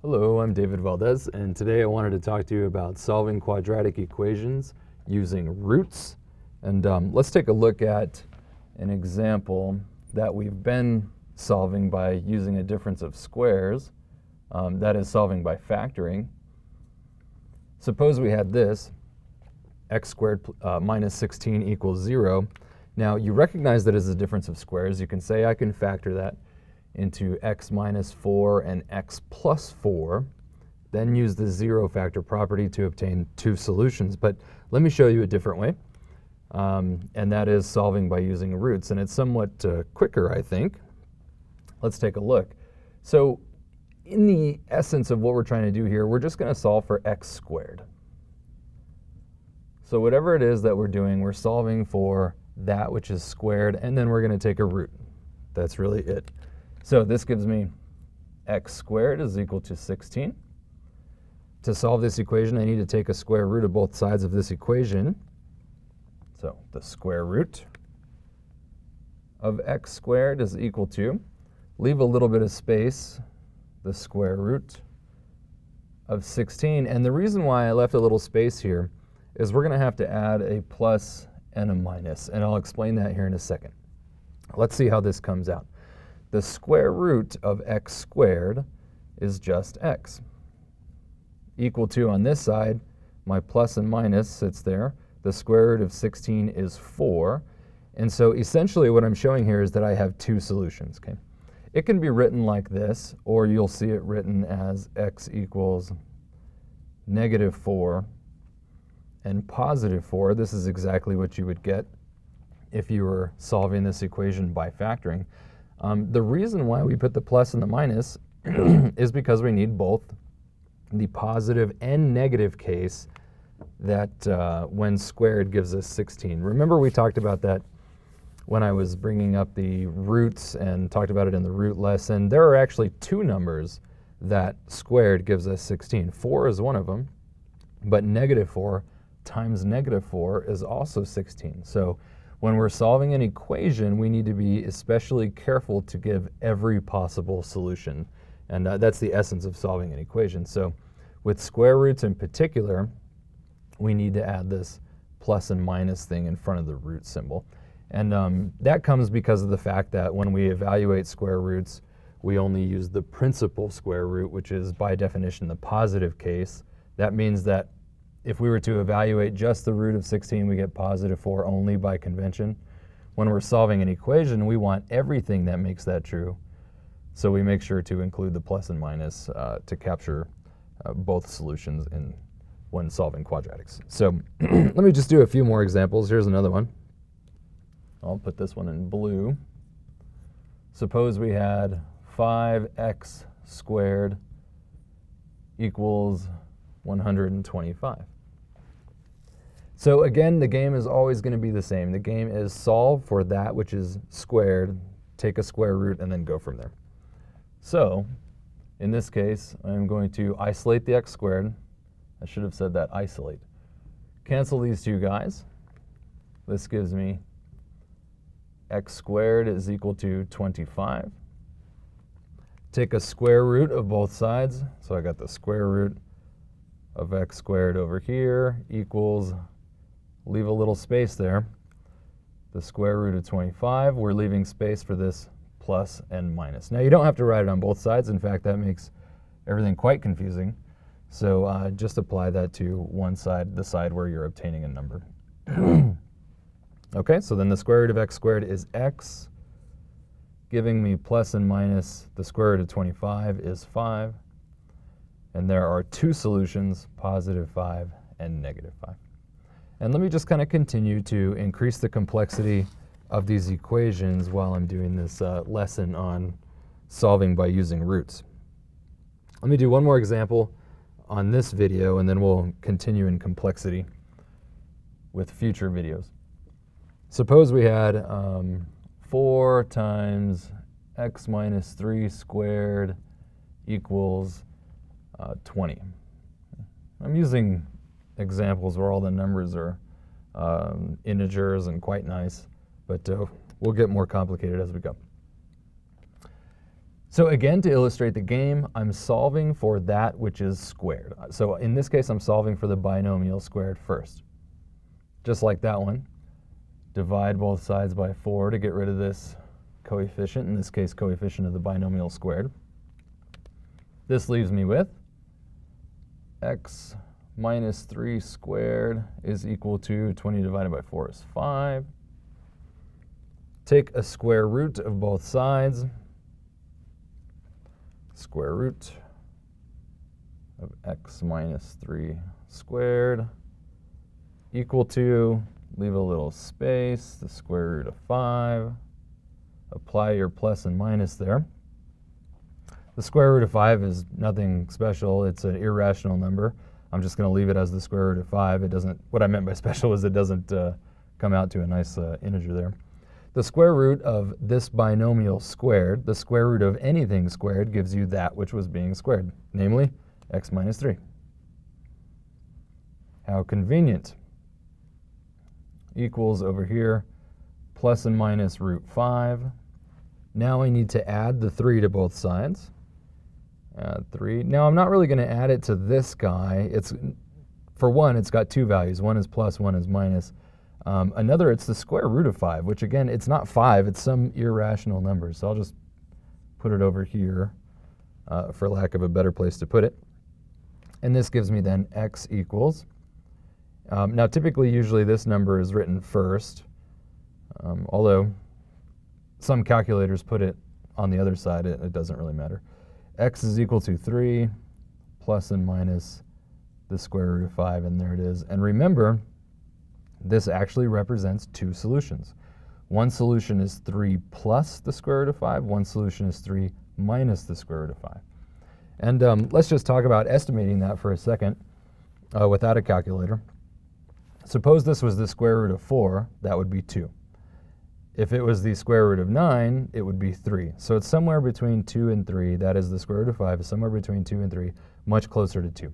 Hello, I'm David Valdés, and today I wanted to talk to you about solving quadratic equations using roots. And let's take a look at an example that we've been solving by using a difference of squares, that is solving by factoring. Suppose we had this, x squared minus 16 equals 0. Now you recognize that as a difference of squares. You can say I can factor that into x minus 4 and x plus 4, then use the zero factor property to obtain two solutions. But let me show you a different way, and that is solving by using roots. And it's somewhat quicker, I think. Let's take a look. So in the essence of what we're trying to do here, we're just going to solve for x squared. So whatever it is that we're doing, we're solving for that which is squared, and then we're going to take a root. That's really it. So this gives me x squared is equal to 16. To solve this equation, I need to take a square root of both sides of this equation. So the square root of x squared is equal to, leave a little bit of space, the square root of 16. And the reason why I left a little space here is we're going to have to add a plus and a minus, and I'll explain that here in a second. Let's see how this comes out. The square root of x squared is just x. Equal to, on this side, my plus and minus sits there. The square root of 16 is 4. And so essentially what I'm showing here is that I have two solutions. Okay? It can be written like this, or you'll see it written as x equals negative 4 and positive 4. This is exactly what you would get if you were solving this equation by factoring. The reason why we put the plus and the minus is because we need both the positive and negative case that when squared gives us 16. Remember we talked about that when I was bringing up the roots and talked about it in the root lesson. There are actually two numbers that squared gives us 16. 4 is one of them, but negative 4 times negative 4 is also 16. So when we're solving an equation, we need to be especially careful to give every possible solution. And that's the essence of solving an equation. So with square roots in particular, we need to add this plus and minus thing in front of the root symbol. And that comes because of the fact that when we evaluate square roots, we only use the principal square root, which is by definition the positive case. That means that if we were to evaluate just the root of 16, we get positive 4 only by convention. When we're solving an equation, we want everything that makes that true. So we make sure to include the plus and minus to capture both solutions when solving quadratics. So let me just do a few more examples. Here's another one. I'll put this one in blue. Suppose we had 5x squared equals 125. So again, the game is always going to be the same. The game is solve for that which is squared, take a square root, and then go from there. So in this case, I'm going to isolate the x squared. I should have said that, isolate. Cancel these two guys. This gives me x squared is equal to 25. Take a square root of both sides. So I got the square root of x squared over here equals, leave a little space there, the square root of 25. We're leaving space for this plus and minus. Now you don't have to write it on both sides. In fact, that makes everything quite confusing. So just apply that to one side, the side where you're obtaining a number. Okay, so then the square root of x squared is x, giving me plus and minus, the square root of 25 is 5. And there are two solutions, positive 5 and negative 5. And let me just kind of continue to increase the complexity of these equations while I'm doing this lesson on solving by using roots. Let me do one more example on this video, and then we'll continue in complexity with future videos. Suppose we had 4 times x minus 3 squared equals 20. I'm using examples where all the numbers are integers and quite nice, but we'll get more complicated as we go. So again, to illustrate the game, I'm solving for that which is squared. So in this case, I'm solving for the binomial squared first. Just like that one, divide both sides by 4 to get rid of this coefficient, in this case, coefficient of the binomial squared. This leaves me with x minus 3 squared is equal to 20 divided by 4 is 5. Take a square root of both sides. Square root of x minus 3 squared equal to, leave a little space, the square root of 5. Apply your plus and minus there. The square root of 5 is nothing special. It's an irrational number. I'm just going to leave it as the square root of 5. It doesn't, what I meant by special is it doesn't come out to a nice integer there. The square root of this binomial squared, the square root of anything squared, gives you that which was being squared, namely x minus 3. How convenient. Equals over here, plus and minus root 5. Now I need to add the 3 to both sides. Add 3. Now I'm not really going to add it to this guy. It's, for one, it's got two values. One is plus, one is minus. Another, it's the square root of 5, which again, it's not 5, it's some irrational number. So I'll just put it over here for lack of a better place to put it. And this gives me then x equals. Now typically, usually this number is written first, although some calculators put it on the other side, it doesn't really matter. X is equal to 3 plus and minus the square root of 5, and there it is. And remember, this actually represents two solutions. One solution is 3 plus the square root of 5. One solution is 3 minus the square root of 5. And let's just talk about estimating that for a second without a calculator. Suppose this was the square root of 4, that would be 2. If it was the square root of 9, it would be 3. So it's somewhere between 2 and 3. That is, the square root of 5 is somewhere between 2 and 3, much closer to 2.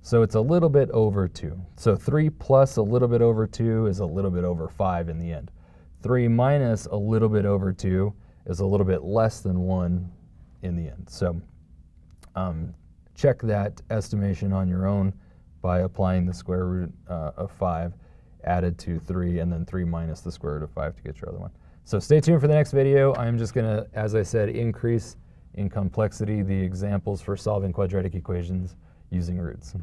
So it's a little bit over 2. So 3 plus a little bit over 2 is a little bit over 5 in the end. 3 minus a little bit over 2 is a little bit less than 1 in the end. So check that estimation on your own by applying the square root of 5 added to 3, and then 3 minus the square root of 5 to get your other one. So stay tuned for the next video. I'm just going to, as I said, increase in complexity the examples for solving quadratic equations using roots.